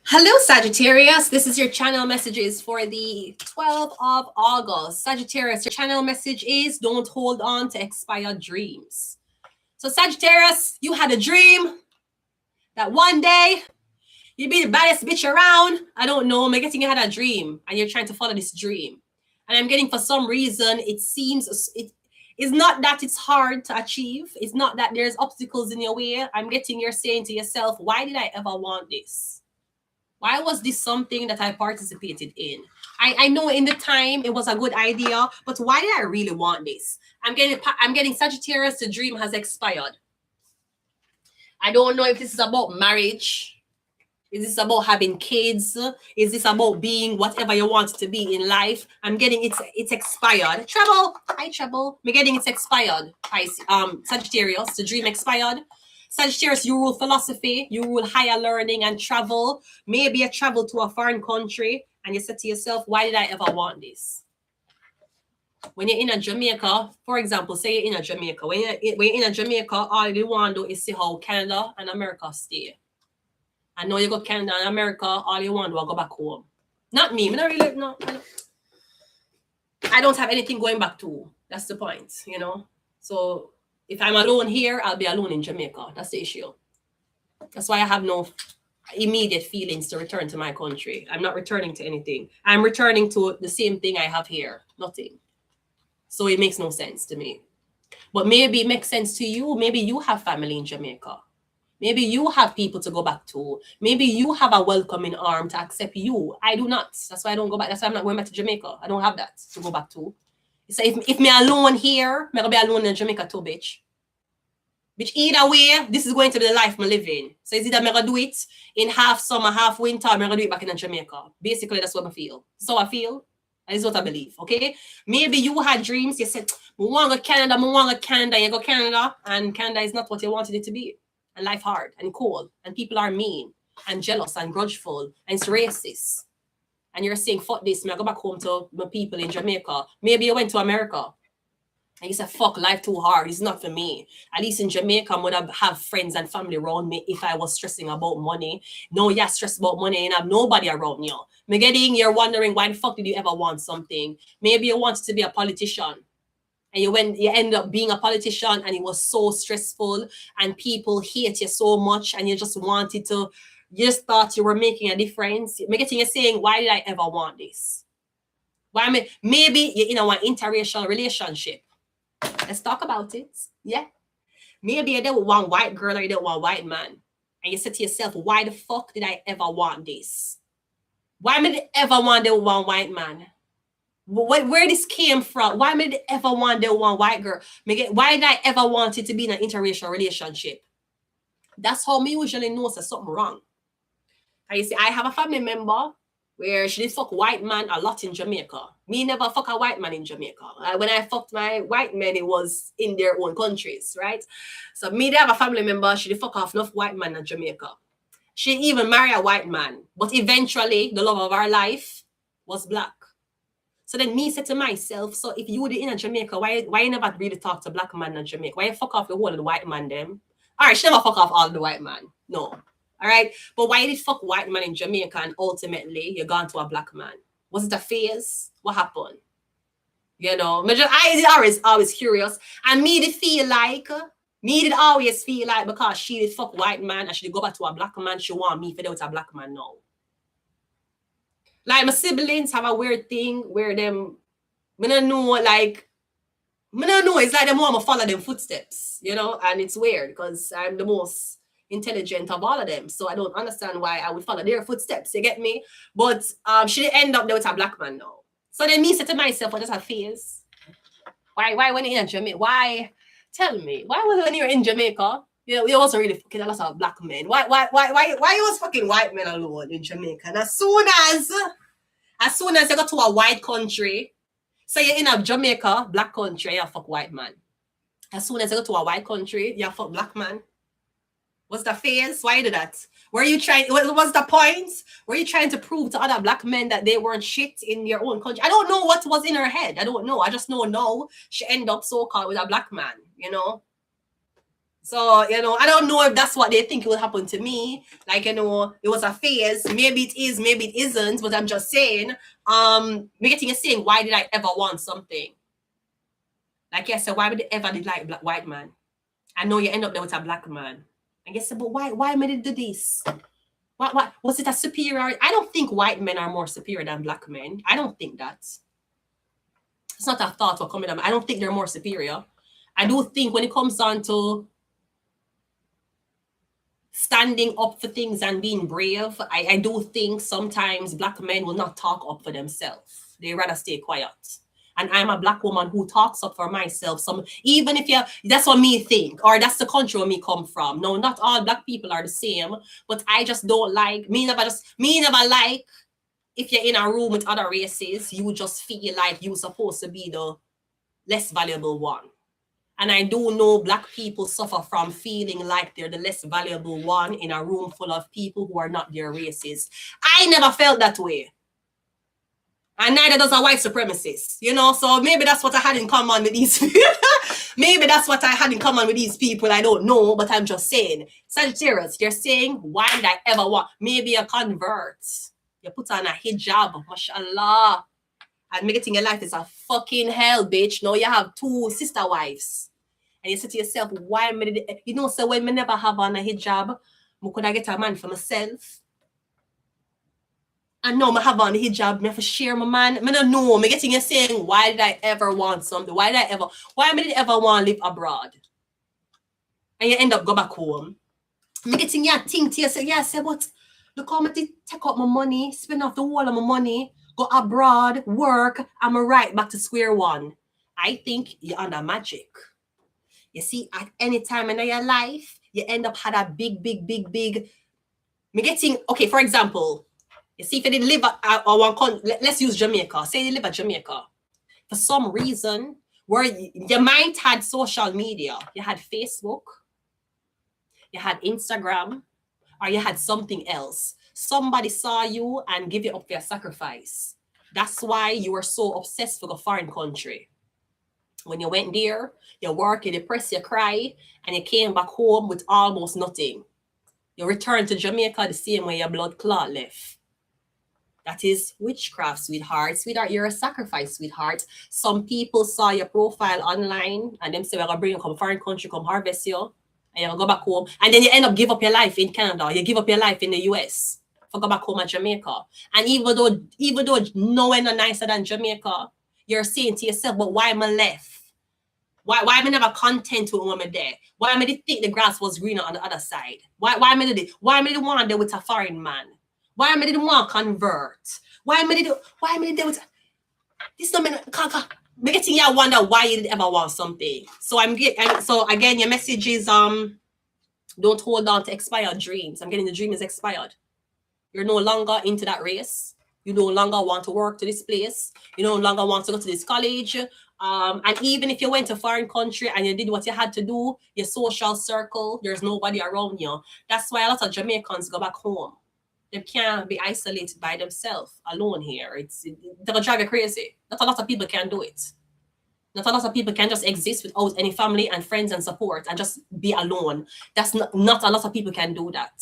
Hello, Sagittarius. This is your channel messages for the 12th of August. Sagittarius, your channel message is don't hold on to expired dreams. So, Sagittarius, you had a dream that one day you'd be the baddest bitch around. I don't know. I'm getting you had a dream and you're trying to follow this dream. And I'm getting for some reason, it seems it is not that it's hard to achieve. It's not that there's obstacles in your way. I'm getting you're saying to yourself, why did I ever want this? Why was this something that I participated in? I know in the time it was a good idea, but why did I really want this? I'm getting Sagittarius, the dream has expired. I don't know if this is about marriage. Is this about having kids? Is this about being whatever you want to be in life? I'm getting it's expired. Trouble. Hi, trouble. I'm getting it's expired. Sagittarius, the dream expired. Sagittarius, you rule philosophy, you rule higher learning and travel. Maybe you travel to a foreign country and you said to yourself, why did I ever want this? When you're in a Jamaica, for example, say you're in a Jamaica. When you're in a Jamaica, all you want to do is see how Canada and America stay. I know you go Canada and America, all you want to do is go back home. Not me. I don't have anything going back to. That's the point, you know? So if I'm alone here, I'll be alone in Jamaica. That's the issue. That's why I have no immediate feelings to return to my country. I'm not returning to anything. I'm returning to the same thing I have here. Nothing. So it makes no sense to me. But maybe it makes sense to you. Maybe you have family in Jamaica. Maybe you have people to go back to. Maybe you have a welcoming arm to accept you. I do not. That's why I don't go back. That's why I'm not going back to Jamaica. I don't have that to go back to. So if me alone here, me gonna be alone in Jamaica too, bitch. Bitch, either way, this is going to be the life me living. So it's either me gonna do it in half summer, half winter, or me gonna do it back in Jamaica. Basically, that's what I feel. So I feel. And it's what I believe, okay? Maybe you had dreams, you said, I want to go Canada, you go Canada, and Canada is not what you wanted it to be. And life hard and cold, and people are mean, and jealous, and grudgeful, and it's racist. And you're saying, fuck this, I go back home to my people in Jamaica. Maybe you went to America and you said, fuck, life too hard. It's not for me. At least in Jamaica, I would have friends and family around me if I was stressing about money. No, you're stressed about money and have nobody around you. You're wondering, why the fuck did you ever want something? Maybe you wanted to be a politician. And you end up being a politician and it was so stressful and people hate you so much and you just wanted to, you just thought you were making a difference. You're saying, why did I ever want this? Maybe you're in an interracial relationship. Let's talk about it. Yeah. Maybe you didn't want white girl or you didn't want white man. And you said to yourself, why the fuck did I ever want this? Why did I ever want the one white man? Where this came from? Why did I ever want the one white girl? Why did I ever want it to be in an interracial relationship? That's how me usually know there's something wrong. And you see, I have a family member where she did fuck white man a lot in Jamaica. Me never fuck a white man in Jamaica. When I fucked my white men, it was in their own countries, right? So me, they have a family member, she did fuck off enough white man in Jamaica. She even married a white man. But eventually, the love of her life was black. So then me said to myself, so if you were in Jamaica, why you never really talk to black man in Jamaica? Why you fuck off the whole of the white man them? All right, she never fuck off all the white man. No. All right. But why did fuck white man in Jamaica and ultimately you gone to a black man? Was it a phase? What happened? You know, I always curious. And me did always feel like because she did fuck white man and she did go back to a black man, she want me for them with a black man now. Like my siblings have a weird thing where them, I don't know, it's like them want to follow them footsteps, you know, and it's weird because I'm the most intelligent of all of them. So I don't understand why I would follow their footsteps, you get me? But she did end up there with a black man now. So then me said to myself, what is her phase? Why when you're in Jamaica? Why? Tell me. Why was when you're in Jamaica? You wasn't really fucking a lot of black men. Why you was fucking white men alone in Jamaica? And as soon as you go to a white country, so you're in a Jamaica, black country, you fuck white man. As soon as you go to a white country, you fuck black man. What's the phase? Why did that? What's the point? Were you trying to prove to other black men that they weren't shit in your own country? I don't know what was in her head. I don't know. I just know now she ended up so-called with a black man, you know? So, you know, I don't know if that's what they think will happen to me. Like, you know, it was a phase. Maybe it is, maybe it isn't, but I'm just saying, me getting a saying, why did I ever want something? Like, yes, so why would they ever did like black white man? I know you end up there with a black man. And you say, but why am I do this? What was it a superior? I don't think white men are more superior than black men. I don't think that. It's not a thought for coming up. I don't think they're more superior. I do think when it comes down to standing up for things and being brave, I do think sometimes black men will not talk up for themselves. They rather stay quiet. And I'm a black woman who talks up for myself. Even if that's what me think, or that's the country where me come from. No, not all black people are the same, but I just don't like, me never like, if you're in a room with other races, you just feel like you're supposed to be the less valuable one. And I do know black people suffer from feeling like they're the less valuable one in a room full of people who are not their races. I never felt that way. And neither does a white supremacist, you know? So maybe that's what I had in common with these maybe that's what I had in common with these people. I don't know, but I'm just saying. Sagittarius, you're saying, why did I ever want? Maybe a convert. You put on a hijab, mashallah. And making your life is a fucking hell, bitch. Now you have 2 sister wives. And you say to yourself, why am I, you know, so when me never have on a hijab, I could I get a man for myself? And now I have on the hijab, I have to share my man. I don't know. I'm getting you saying, why did I ever want something? Why did I ever want to live abroad? And you end up go back home. I'm getting you think to yourself, yeah, say, but look how much take up my money, spend off the whole of my money, go abroad, work, I'm right back to square one. I think you're under magic. You see, at any time in your life, you end up had a big, me getting, okay, for example, you see, if you didn't live at one country, let's use Jamaica. Say you live at Jamaica. For some reason, where your mind had social media, you had Facebook, you had Instagram, or you had something else. Somebody saw you and give you up for a sacrifice. That's why you were so obsessed with a foreign country. When you went there, you work, you depress, you cry, and you came back home with almost nothing. You returned to Jamaica the same way your blood clot left. That is witchcraft, sweetheart. Sweetheart, you're a sacrifice, sweetheart. Some people saw your profile online and them say, we're going to bring you come foreign country, come harvest you, and you're going to go back home. And then you end up give up your life in Canada. You give up your life in the US for go back home at Jamaica. And even though nowhere no nicer than Jamaica, you're saying to yourself, but why am I left? Why am I never content with when I'm there? Why am I think the grass was greener on the other side? Why am I the one there with a foreign man? Why am I didn't want to convert? Why am I there with this? No man, getting you wonder why you didn't ever want something. So so again, your message is don't hold on to expired dreams. I'm getting the dream is expired. You're no longer into that race. You no longer want to work to this place. You no longer want to go to this college. And even if you went to a foreign country and you did what you had to do, your social circle, there's nobody around you. That's why a lot of Jamaicans go back home. They can't be isolated by themselves alone here. They'll drive you crazy. Not a lot of people can do it. Not a lot of people can just exist without any family and friends and support and just be alone. That's not a lot of people can do that.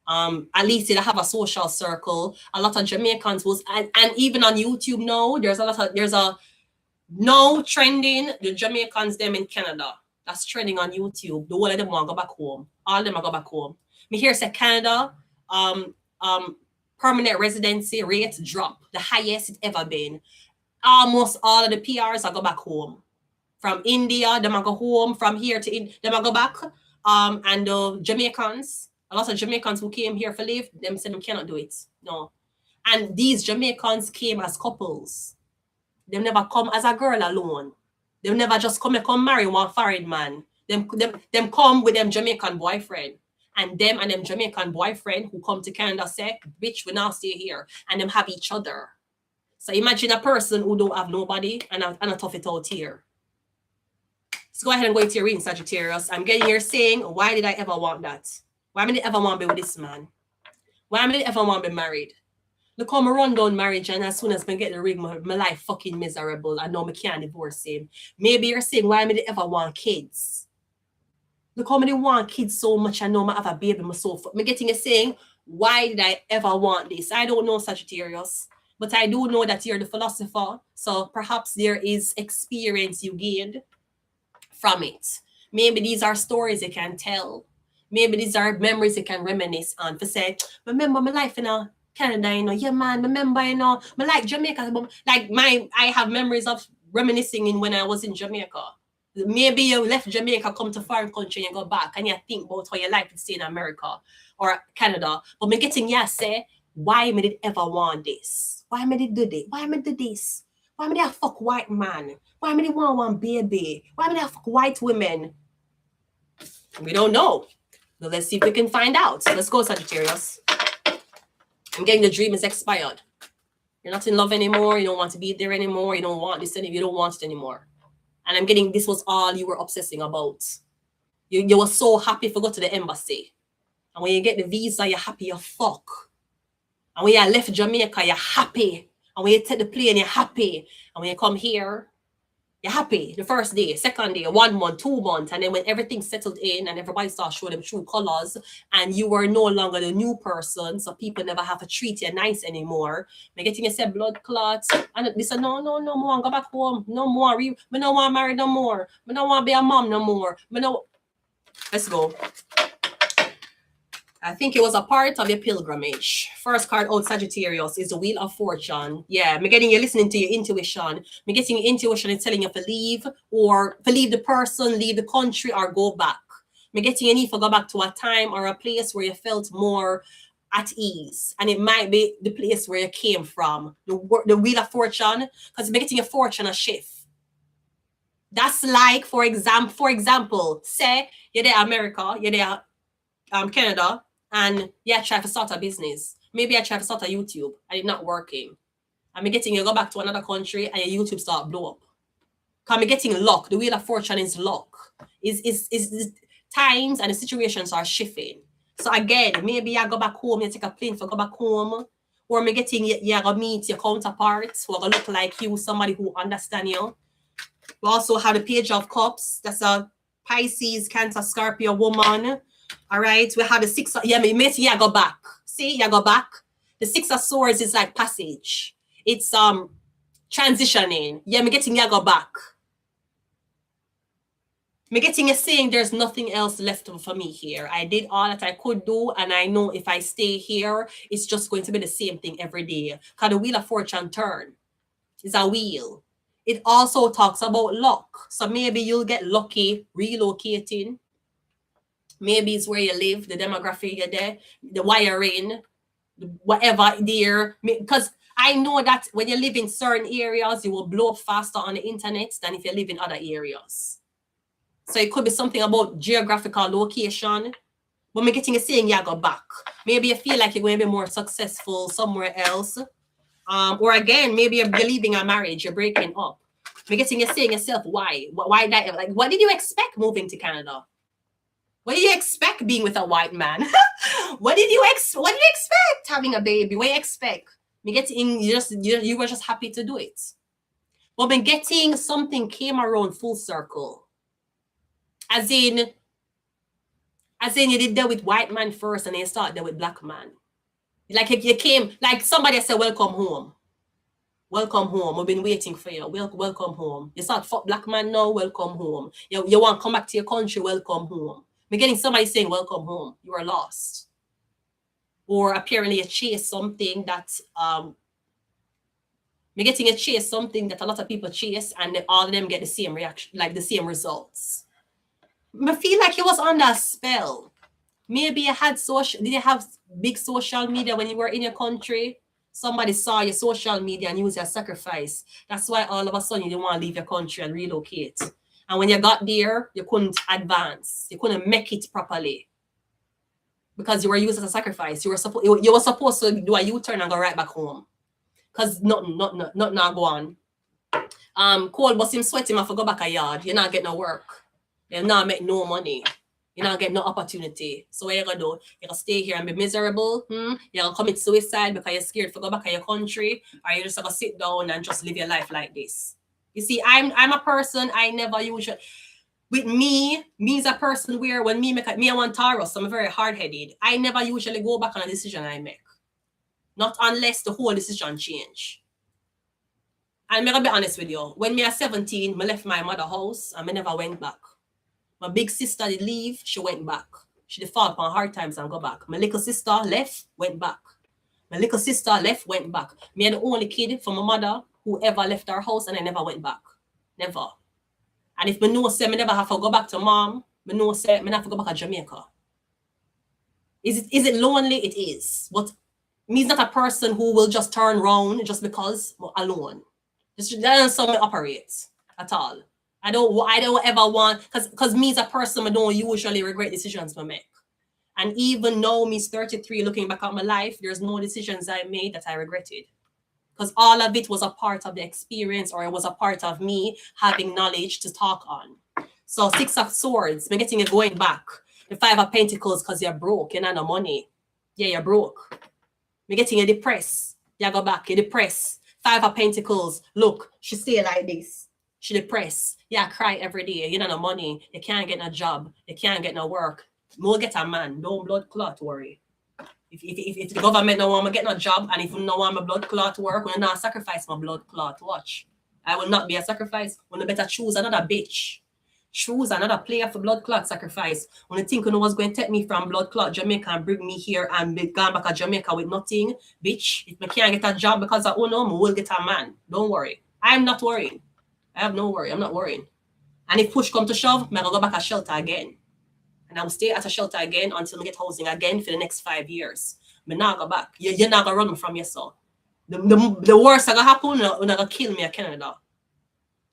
At least they have a social circle. A lot of Jamaicans was and even on YouTube now, there's a now trending the Jamaicans them in Canada. That's trending on YouTube. The whole of them want to go back home. All of them are go back home. Me here say Canada, permanent residency rates drop, the highest it ever been. Almost all of the PRs are go back home. From India, them are go home. From here to them are go back. And the Jamaicans, a lot of Jamaicans who came here for live, them said them cannot do it. No. And these Jamaicans came as couples. They never come as a girl alone. They never just come marry one foreign man. Them come with them Jamaican boyfriend. And them Jamaican boyfriend who come to Canada say, bitch, we now stay here. And them have each other. So imagine a person who don't have nobody and a tough it out here. So go ahead and go into your reading, Sagittarius. I'm getting here saying, why did I ever want that? Why did I ever want to be with this man? Why did I ever want to be married? Look how I run down marriage and as soon as I get the ring, my life fucking miserable. I know I can't divorce him. Maybe you're saying, why did I ever want kids? Look how many want kids so much. I know I have a baby myself. Me getting a saying, why did I ever want this? I don't know, Sagittarius. But I do know that you're the philosopher. So perhaps there is experience you gained from it. Maybe these are stories you can tell. Maybe these are memories you can reminisce on. For say, remember my life in Canada, yeah, man, remember, I like Jamaica. Like I have memories of reminiscing in when I was in Jamaica. Maybe you left Jamaica, come to foreign country, and go back, and you think about how your life would stay in America or Canada. But me getting say, why me did ever want this? Why me did do this? Why me do this? Why me did I fuck white man? Why me did want one baby? Why me did I fuck white women? We don't know. So let's see if we can find out. Let's go, Sagittarius. I'm getting the dream is expired. You're not in love anymore. You don't want to be there anymore. You don't want this anymore. You don't want it anymore. And I'm getting this was all you were obsessing about. You were so happy to go to the embassy. And when you get the visa, you're happy you fuck. And when you left Jamaica, you're happy. And when you take the plane, you're happy. And when you come here, you're happy. The first day, second day, 1 month, 2 months. And then when everything settled in and everybody started showing them true colors and you were no longer the new person, so people never have to treat you nice anymore. Me getting you said blood clots. And they said, no more, go back home. No more. Me no want to marry no more. Me no want to be a mom no more. Let's go. I think it was a part of your pilgrimage. First card out, Sagittarius, is the Wheel of Fortune. Yeah, me getting you listening to your intuition. Me getting your intuition is telling you to leave or to leave the person, leave the country, or go back. Me getting you need to go back to a time or a place where you felt more at ease. And it might be the place where you came from. The Wheel of Fortune, because me getting your fortune a shift. That's like, for example, say you're there America, you're there Canada, and yeah, try to start a business. Maybe I try to start a YouTube and it's not working. I'm getting you go back to another country and your YouTube start blow up. Cause I'm getting luck. The Wheel of Fortune is luck. Is times and the situations are shifting. So again, maybe I go back home, you take a plane for go back home, or I'm getting you go meet your counterparts who are gonna look like you, somebody who understand you. We also have the Page of Cups. That's a Pisces, Cancer, Scorpio woman. All right, we have the Six. Yeah, you go back. See, you go back. The Six of Swords is like passage. It's transitioning. Yeah, me getting you go back. Me getting you saying there's nothing else left for me here. I did all that I could do, and I know if I stay here, it's just going to be the same thing every day. Because the Wheel of Fortune turn. It's a wheel. It also talks about luck. So maybe you'll get lucky relocating. Maybe it's where you live, the demographic you're there, the wiring, whatever there. Because I know that when you live in certain areas, you will blow up faster on the internet than if you live in other areas. So it could be something about geographical location. But me getting a saying, yeah, go back. Maybe you feel like you're going to be more successful somewhere else. Or again, maybe you're leaving a marriage, you're breaking up. Me getting you saying yourself, why? Why that? Like, what did you expect moving to Canada? What did you expect being with a white man? What did you expect having a baby? What do you expect? Me getting you were just happy to do it. But me getting something came around full circle. As in you did that with white man first and then you started there with black man. Like you came, like somebody said, welcome home. Welcome home. We've been waiting for you. Welcome home. You start fuck black man now, welcome home. You want to come back to your country, welcome home. We're getting somebody saying, welcome home. You are lost. Or apparently you chase something that we're getting a chase something that a lot of people chase and all of them get the same reaction, like the same results. I feel like you was under a spell. Maybe you had did you have big social media when you were in your country? Somebody saw your social media and used your sacrifice. That's why all of a sudden you didn't want to leave your country and relocate. And when you got there, you couldn't advance. You couldn't make it properly. Because you were used as a sacrifice. You were supposed to do a U-turn and go right back home. Because nothing go on. Cold but him sweating if I go back a yard. You're not getting no work. You're not make no money. You're not getting no opportunity. So what you gonna do? You're gonna stay here and be miserable. You're gonna commit suicide because you're scared to go back to your country, or you're just gonna sit down and just live your life like this. You see, I'm a person, I never usually with me is a person where when me I want Taurus, I'm very hard-headed. I never usually go back on a decision I make. Not unless the whole decision change. And I'm gonna be honest with you. When me at 17, I left my mother's house and I never went back. My big sister did leave, she went back. She did fall upon hard times and go back. My little sister left, went back. My little sister left, went back. Me are the only kid from my mother who ever left our house and I never went back. Never. And if I know say I never have to go back to mom, I know say I have to go back to Jamaica. Is it lonely? It is. But me is not a person who will just turn around just because I'm alone. That's not how I operate at all. I don't ever want, because me as a person, I don't usually regret decisions I make. And even now, me's 33, looking back at my life, there's no decisions I made that I regretted. Because all of it was a part of the experience, or it was a part of me having knowledge to talk on. So 6 of Swords, I'm getting it going back. The 5 of Pentacles, because you're broke, you don't have no money. Yeah, you're broke. I'm getting you depressed. You go back, you're depressed. 5 of Pentacles, look, she stay like this. She depressed. Yeah, cry every day. You don't have no money. You can't get no job. You can't get no work. More get a man. Don't blood clot worry. If the government don't want me get no job, and if you don't want my blood clot work, when I not sacrifice my blood clot, watch. I will not be a sacrifice. When I better choose another bitch. Choose another player for blood clot sacrifice. When I think you know what's going to take me from blood clot Jamaica and bring me here and be gone back to Jamaica with nothing, bitch. If I can't get a job because I no, I will get a man. Don't worry. I'm not worrying. I have no worry. I'm not worrying. And if push come to shove, I'm going to go back to shelter again. And I will stay at a shelter again until I get housing again for the next 5 years. I'm not go back. You're not going to run me from yourself. The worst that going to happen, you're not going to kill me in Canada.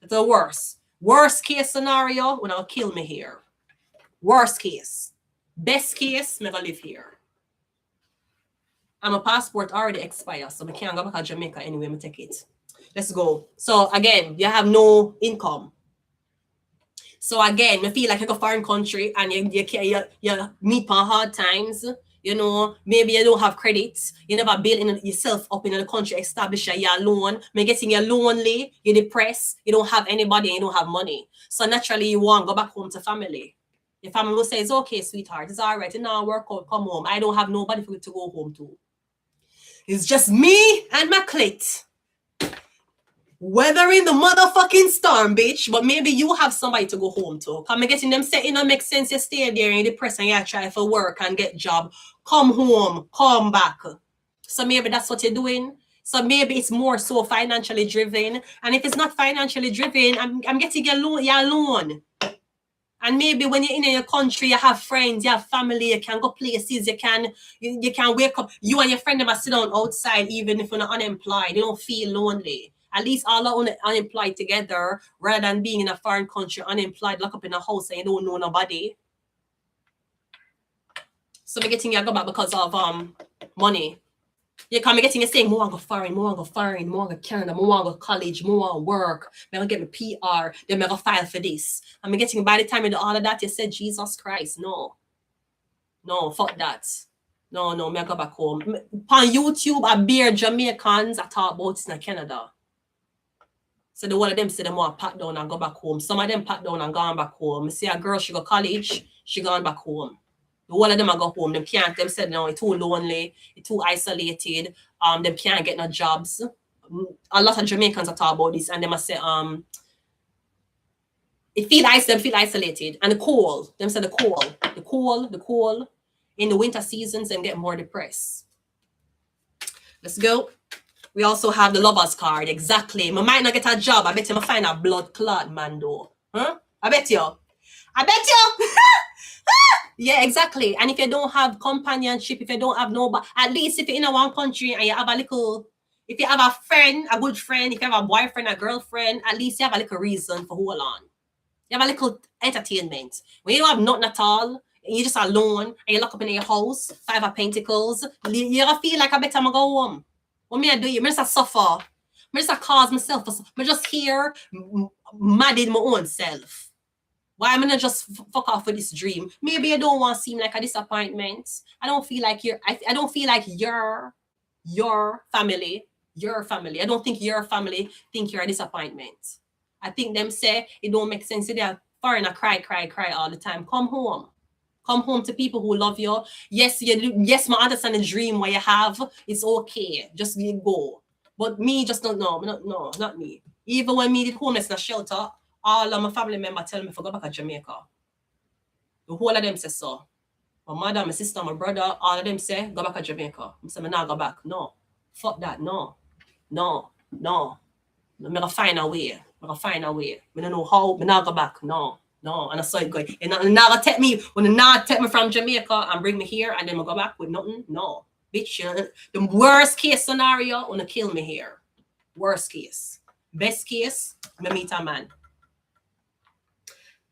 That's the worst. Worst case scenario, you're not going to kill me here. Worst case. Best case, I'm going to live here. And my passport already expired, so I can't go back to Jamaica anyway. I take it. Let's go. So again, you have no income. So again, I feel like you go foreign country and you meet on hard times. You know, maybe you don't have credits. You never build yourself up in the country, establish you're alone. Maybe getting you're lonely, you're depressed, you don't have anybody, and you don't have money. So naturally, you want to go back home to family. Your family will say, it's okay, sweetheart, it's all right. You know, work out, come home. I don't have nobody for you to go home to. It's just me and my clit. Weathering the motherfucking storm, bitch. But maybe you have somebody to go home to. Come and getting them set, it don't make sense. You stay there and you're depressed and you try for work and get job. Come home, come back. So maybe that's what you're doing. So maybe it's more so financially driven. And if it's not financially driven, I'm getting you alone. You're alone. And maybe when you're in your country, you have friends, you have family, you can go places, you can wake up. You and your friend never sit down outside, even if you're not unemployed. You don't feel lonely. At least all are unemployed together, rather than being in a foreign country, unemployed, locked up in a house and you don't know nobody. So I'm getting you go back because of money. You come getting you saying, more want to go foreign, more want to go foreign, more want to go Canada, more want to go college, more want to work, I'm going to get my PR, then I'm going to file for this. I'm getting, by the time you do all of that, you said, Jesus Christ, no. No, fuck that. No, me go back home. On YouTube, I bear Jamaicans, I talk about this in Canada. So the one of them say they want to pat down and go back home. Some of them pat down and gone back home. I see a girl, she go college, she gone back home. The one of them I go home. Them can't. Them said no, it's too lonely, it's too isolated. Them can't get no jobs. A lot of Jamaicans are talk about this, and they must say them feel isolated. And the cold. Them say the cold. In the winter seasons, and get more depressed. Let's go. We also have the Lover's card. Exactly. I might not get a job. I bet you I find a blood clot man though. Huh? I bet you. Yeah, exactly. And if you don't have companionship, if you don't have nobody, at least if you're in a one country and you have a little, if you have a friend, a good friend, if you have a boyfriend, a girlfriend, at least you have a little reason for hold on. You have a little entertainment. When you don't have nothing at all, and you're just alone, and you lock up in your house, 5 of Pentacles, you feel like I better go home. What me I do? I just suffer. I just cause myself. I just here mad in my own self. Why am I not just fuck off with this dream? Maybe I don't want to seem like a disappointment. I don't feel like I don't feel like your family. I don't think your family think you're a disappointment. I think them say it don't make sense. They Foreigner cry all the time. Come home. Come home to people who love you. Yes, yes, my understand the dream what you have. It's okay. Just go. But me just don't know. No, not me. Even when me did homeless in a shelter, all of my family members tell me to go back to Jamaica. The whole of them say so. My mother, my sister, my brother, all of them say, go back to Jamaica. I say, me not go back. No. Fuck that. No. I'm gonna find a way. I don't know how. I not go back. No. And I saw it going. And now gonna take me, when you not take me from Jamaica and bring me here and then I go back with nothing. No. Bitch, the worst case scenario, wanna kill me here. Worst case. Best case, me meet a man.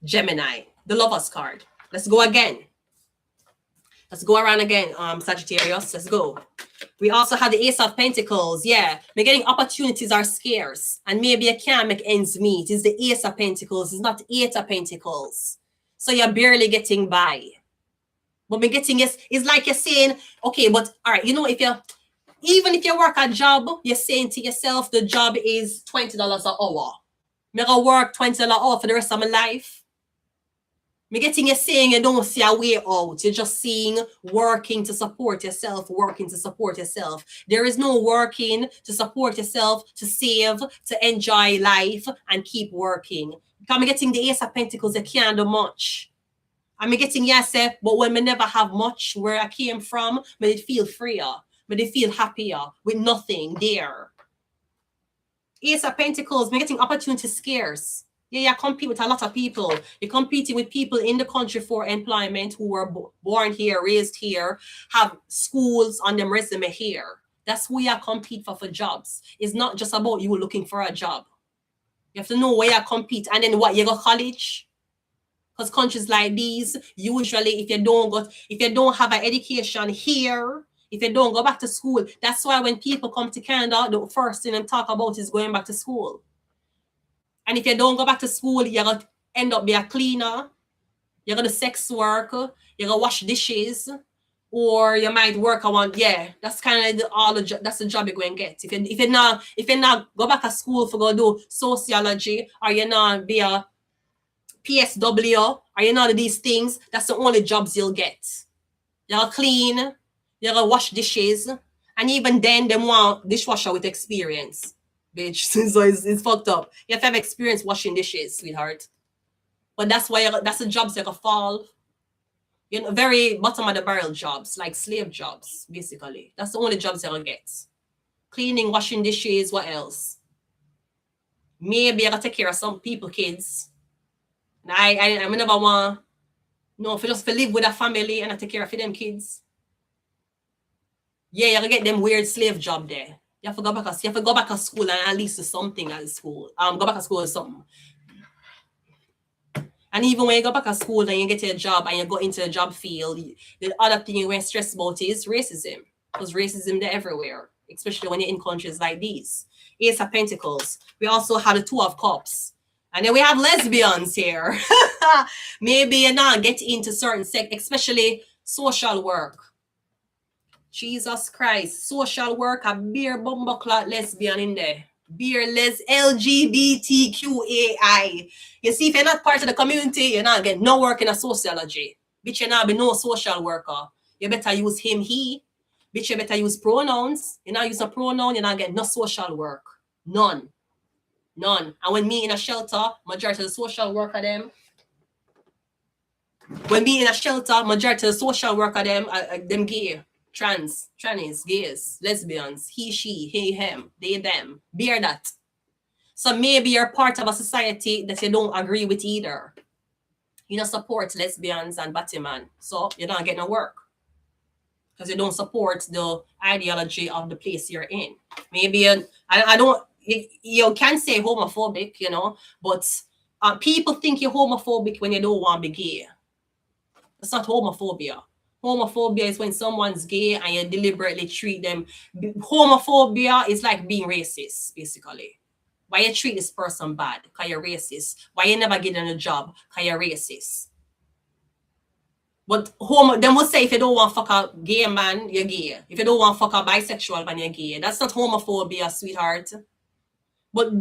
Gemini, the Lover's card. Let's go again. Let's go around again, Sagittarius. Let's go. We also have the Ace of Pentacles. Yeah, we're getting opportunities are scarce. And maybe you can't make ends meet. It's the Ace of Pentacles. It's not Eight of Pentacles. So you're barely getting by. But we're getting it's like you're saying, okay, but all right, you know, even if you work a job, you're saying to yourself, the job is $20 an hour. I'm going to work $20 an hour for the rest of my life. Me getting you saying you don't see a way out. You're just seeing working to support yourself. There is no working to support yourself, to save, to enjoy life, and keep working. Because I'm getting the Ace of Pentacles, you can't do much. I'm getting you say, but when me never have much where I came from, me did feel freer. Me did feel happier with nothing there. Ace of Pentacles, me getting opportunity scarce. Yeah, you compete with a lot of people. You're competing with people in the country for employment who were born here, raised here, have schools on them resume here. That's who you compete for jobs. It's not just about you looking for a job. You have to know where you compete. And then what, you go college? Because countries like these, usually if you don't have an education here, if you don't go back to school, that's why when people come to Canada, the first thing they talk about is going back to school. And if you don't go back to school, you're going to end up being a cleaner. You're going to sex work. You're going to wash dishes. Or you might work on, yeah, that's kind of that's the job you're going to get. If you not go back to school for go do sociology, or you not be a PSW, or you know these things, that's the only jobs you'll get. You're going to clean. You're going to wash dishes. And even then, they want dishwasher with experience. Bitch, so it's fucked up. You have to have experience washing dishes, sweetheart. But that's why that's the jobs that can fall. You know, very bottom of the barrel jobs, like slave jobs, basically. That's the only jobs you'll get. Cleaning, washing dishes, what else? Maybe I gotta take care of some people, kids. And I never want, if you just live with a family and I take care of them kids. Yeah, you're gonna get them weird slave job there. You have to go back to school and at least do something at school. Go back to school or something. And even when you go back to school and you get a job and you go into the job field, the other thing you're stressed about is racism. Because racism they're everywhere, especially when you're in countries like these. Ace of Pentacles. We also have the Two of Cups. And then we have lesbians here. Maybe you're not get into certain sex, especially social work. Jesus Christ, social work, a beer bumbleclot lesbian in there. Beer LGBTQAI. You see, if you're not part of the community, you're not getting no work in a sociology. Bitch, you're not be no social worker. You better use him, he. Bitch, you better use pronouns. You're not using a pronoun, you're not getting no social work. None. And when me in a shelter, majority of the social worker them. When me in a shelter, majority of the social worker them gay. Trannies, gays, lesbians, he, she, he, him, they, them, bear that. So maybe you're part of a society that you don't agree with either. You don't support lesbians and Batman, so you're not getting no work. Because you don't support the ideology of the place you're in. Maybe you can say homophobic, but people think you're homophobic when you don't want to be gay. It's not homophobia. Homophobia is when someone's gay and you deliberately treat them. Homophobia is like being racist, basically. Why you treat this person bad? Because you're racist. Why you never get them a job? Because you're racist. But them will say if you don't want to fuck a gay man, you're gay. If you don't want to fuck a bisexual man, you're gay. That's not homophobia, sweetheart. But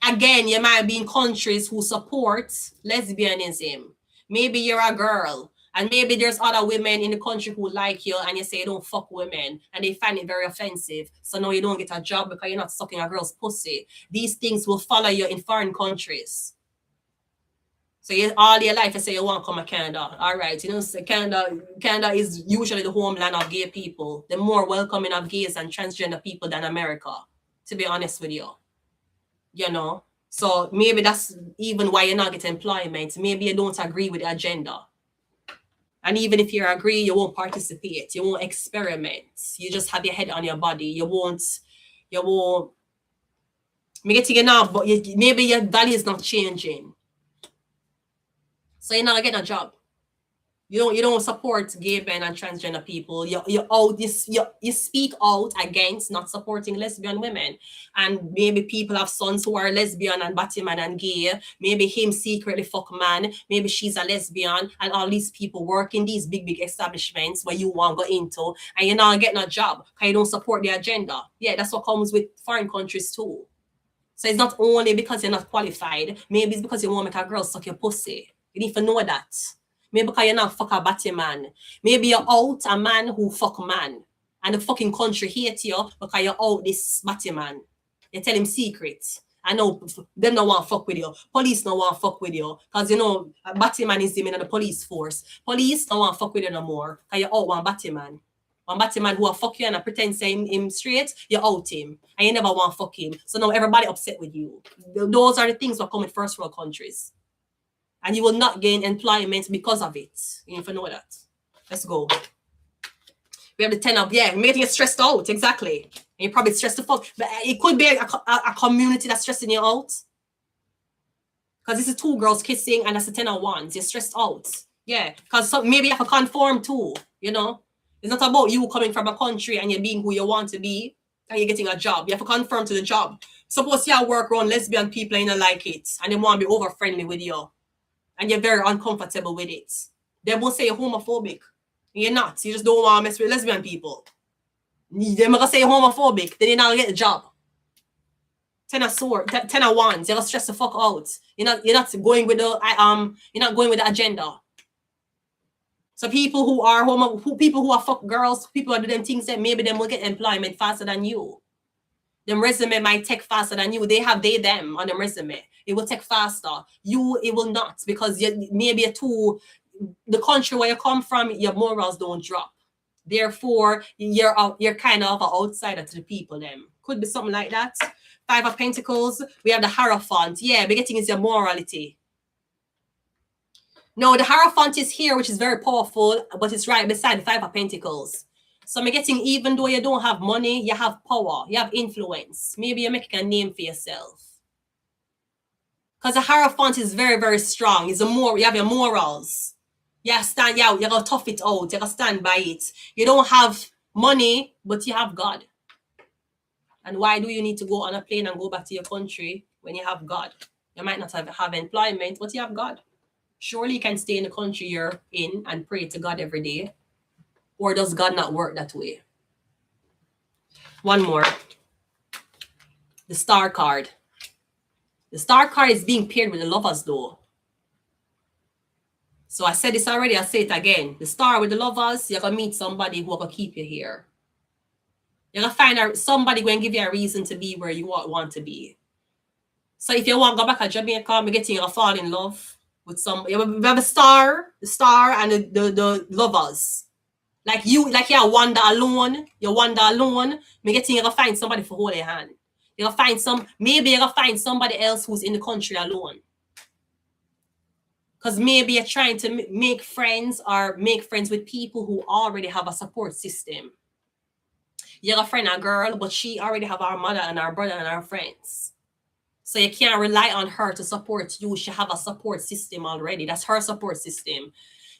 Again, you might be in countries who support lesbianism. Maybe you're a girl, and maybe there's other women in the country who like you, and you say you don't fuck women, and they find it very offensive. So now you don't get a job because you're not sucking a girl's pussy. These things will follow you in foreign countries. So all your life you say you want to come to Canada. All right, you know, so Canada is usually the homeland of gay people. They're more welcoming of gays and transgender people than America, to be honest with you. You know, so maybe that's even why you're not getting employment. Maybe you don't agree with the agenda. And even if you agree, you won't participate. You won't experiment. You just have your head on your body. You won't me getting enough, but maybe your value is not changing. So you're not getting a job. You don't support gay men and transgender people. You speak out against not supporting lesbian women. And maybe people have sons who are lesbian and Batman and gay. Maybe him secretly fuck man. Maybe she's a lesbian, and all these people work in these big establishments where you want to go into, and you're not getting a job because you don't support the agenda. Yeah, that's what comes with foreign countries too. So it's not only because you're not qualified. Maybe it's because you want to make a girl suck your pussy. You need to know that. Maybe because you're not fuck a batty man. Maybe you're out a man who fuck man. And the fucking country hates you because you're out this batty man. You tell him secrets. I know them don't want to fuck with you. Police don't want to fuck with you. Because you know, a batty man is him in the police force. Police don't want to fuck with you no more. Because you're out one batty man. One batty man who will fuck you and pretend say him straight, you out him. And you never want to fuck him. So now everybody upset with you. Those are the things that come with first world countries. And you will not gain employment because of it. You need to know that. Let's go. We have the 10 of, making you stressed out. Exactly. And you're probably stressed to fuck. But it could be a community that's stressing you out. Because this is two girls kissing and that's the 10 of wands. You're stressed out. Yeah. Because maybe you have to conform too. You know? It's not about you coming from a country and you're being who you want to be and you're getting a job. You have to conform to the job. Suppose you work around lesbian people and you don't like it and they want to be over friendly with you. And you're very uncomfortable with it. They won't say you're homophobic. You're not. You just don't want to mess with lesbian people. They're going to say you're homophobic. Then you're not going to get a job. 10 of swords, 10 of wands. You're going to stress the fuck out. You're not going with the agenda. So people who are people who are fuck girls, people who do them things that maybe them will get employment faster than you. Them resume might take faster than you. They have them on them resume. It will take faster. It will not, because maybe the country where you come from, your morals don't drop. Therefore, you're kind of an outsider to the people. Them could be something like that. 5 of Pentacles. We have the Hierophant. Yeah, the getting is your morality. No, the Hierophant is here, which is very powerful, but it's right beside the 5 of Pentacles. So I'm getting, even though you don't have money, you have power, you have influence. Maybe you're making a name for yourself. Because the Hierophant is very, very strong. You have your morals. You stand out. You're going to tough it out. You're going to stand by it. You don't have money, but you have God. And why do you need to go on a plane and go back to your country when you have God? You might not have employment, but you have God. Surely you can stay in the country you're in and pray to God every day. Or does God not work that way? One more. The Star card. The Star card is being paired with the Lovers though. So I said this already, I'll say it again. The Star with the Lovers, you're going to meet somebody who will keep you here. You're going to find somebody going to give you a reason to be where you want to be. So if you want to go back to Jamaica, I'm getting you to fall in love with some. You have the Star and the Lovers. Like you wander alone. You wander alone. Me getting you to find somebody for hold your hand. You're going to find maybe you're going to find somebody else who's in the country alone. Because maybe you're trying to make friends with people who already have a support system. You're a friend, a girl, but she already have our mother and our brother and our friends. So you can't rely on her to support you. She have a support system already. That's her support system.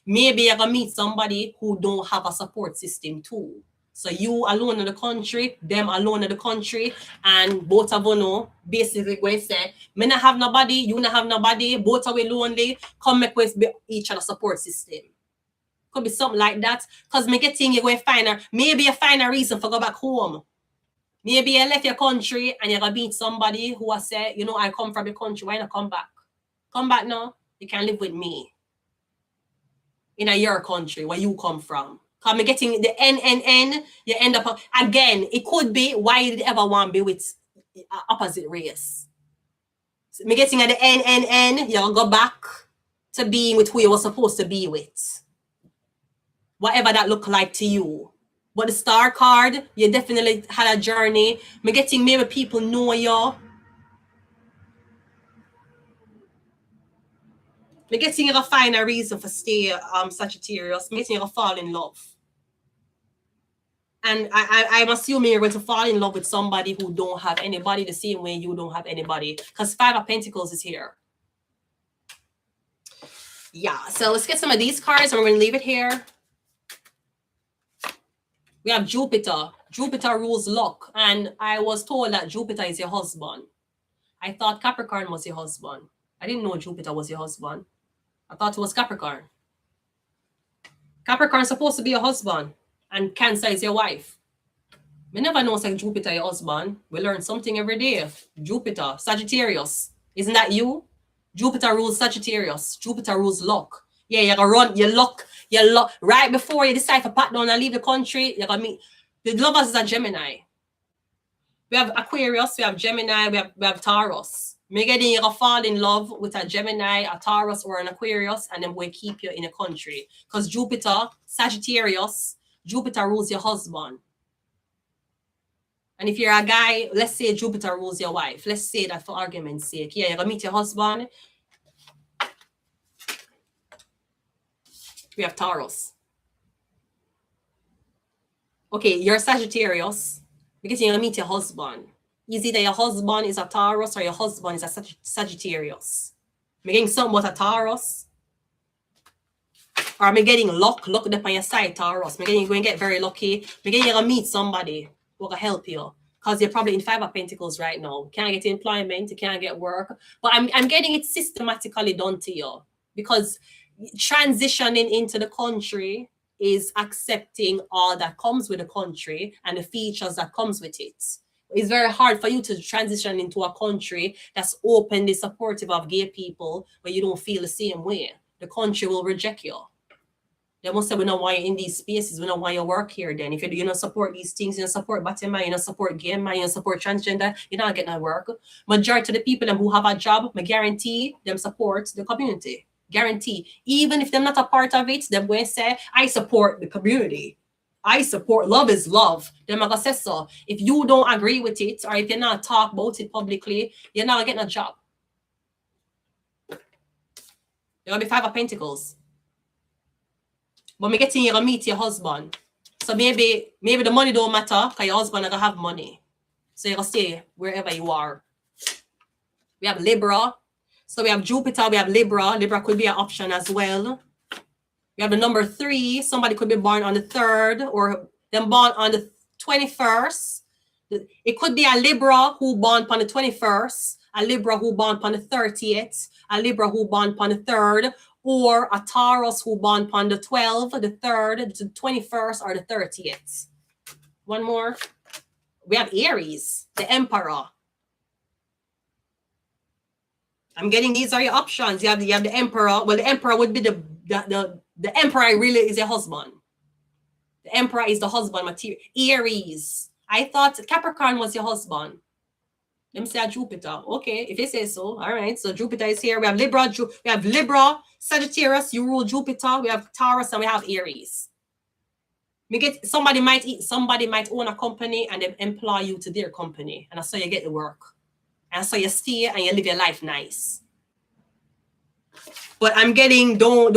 Maybe you're going to meet somebody who don't have a support system too. So you alone in the country, them alone in the country, and both of you know, basically going to say, me not have nobody, you not have nobody, both of we lonely, come make with each other support system. Could be something like that. Because me getting you going to find her, maybe you find a reason for go back home. Maybe you left your country and you're going to meet somebody who has said, you know, I come from the country. Why not come back? Come back now. You can live with me in your country where you come from. Because I'm getting the N, you end up, again, it could be why you did ever want to be with opposite race. So me getting at the N, you'll go back to being with who you were supposed to be with. Whatever that look like to you. But the star card, you definitely had a journey. Me getting maybe people know you. Me getting you to find a reason for stay, Sagittarius. Me getting you to fall in love. And I'm assuming you're going to fall in love with somebody who don't have anybody the same way you don't have anybody. Because 5 of Pentacles is here. Yeah, so let's get some of these cards and we're going to leave it here. We have Jupiter. Jupiter rules luck. And I was told that Jupiter is your husband. I thought Capricorn was your husband. I didn't know Jupiter was your husband. I thought it was Capricorn. Capricorn is supposed to be your husband. And Cancer is your wife. We never know like Jupiter your husband. We learn something every day. Jupiter, Sagittarius. Isn't that you? Jupiter rules Sagittarius. Jupiter rules luck. Yeah, you're gonna run your luck. Your luck. Right before you decide to pat down and leave the country, you're gonna meet. The lovers is a Gemini. We have Aquarius, we have Gemini, we have Taurus. Maybe you're gonna fall in love with a Gemini, a Taurus, or an Aquarius, and then we'll keep you in a country. Because Jupiter, Sagittarius, Jupiter rules your husband. And if you're a guy, let's say Jupiter rules your wife. Let's say that for argument's sake. Yeah, you're going to meet your husband. We have Taurus. Okay, you're Sagittarius. Because you're going to meet your husband. Is either your husband is a Taurus or your husband is a Sagittarius. I'm getting something about a Taurus. Or I'm getting luck. Luck up on your side, Taurus. I'm getting you're going to get very lucky. I'm getting you're going to meet somebody who can help you. Because you're probably in 5 of Pentacles right now. Can't get employment, you can't get work. But I'm getting it systematically done to you. Because transitioning into the country is accepting all that comes with the country and the features that comes with it. It's very hard for you to transition into a country that's openly supportive of gay people where you don't feel the same way. The country will reject you. They must say, we don't want you in these spaces. We don't want you to work here then. If you don't support these things, you don't support bottom man, you don't support gay man, you don't support transgender, you're not getting that work. Majority of the people who have a job, I guarantee them support the community. Guarantee. Even if they're not a part of it, they're going to say, I support the community. I support love is love. They're going to say so. If you don't agree with it, or if you're not talk about it publicly, you're not getting a job. You're going to be 5 of Pentacles. But me getting you to meet your husband. So maybe the money don't matter because your husband doesn't have money. So you're going to stay wherever you are. We have Libra. So we have Jupiter, we have Libra. Libra could be an option as well. We have the number 3. Somebody could be born on the 3rd or them born on the 21st. It could be a Libra who born on the 21st, a Libra who born on the 30th, a Libra who born on the 3rd, or a Taurus who born on the 12th, the 3rd, the 21st, or the 30th. One more. We have Aries, the Emperor. I'm getting these are your options. You have the Emperor. Well, the Emperor would be the Emperor really is your husband. The Emperor is the husband material. Aries. I thought Capricorn was your husband. Let me say Jupiter. Okay, if you say so. All right. So Jupiter is here. We have Libra. We have Libra, Sagittarius. You rule Jupiter. We have Taurus and we have Aries. Somebody might own a company and they employ you to their company, and that's how you get the work. And so you stay and you live your life nice. But I'm getting don't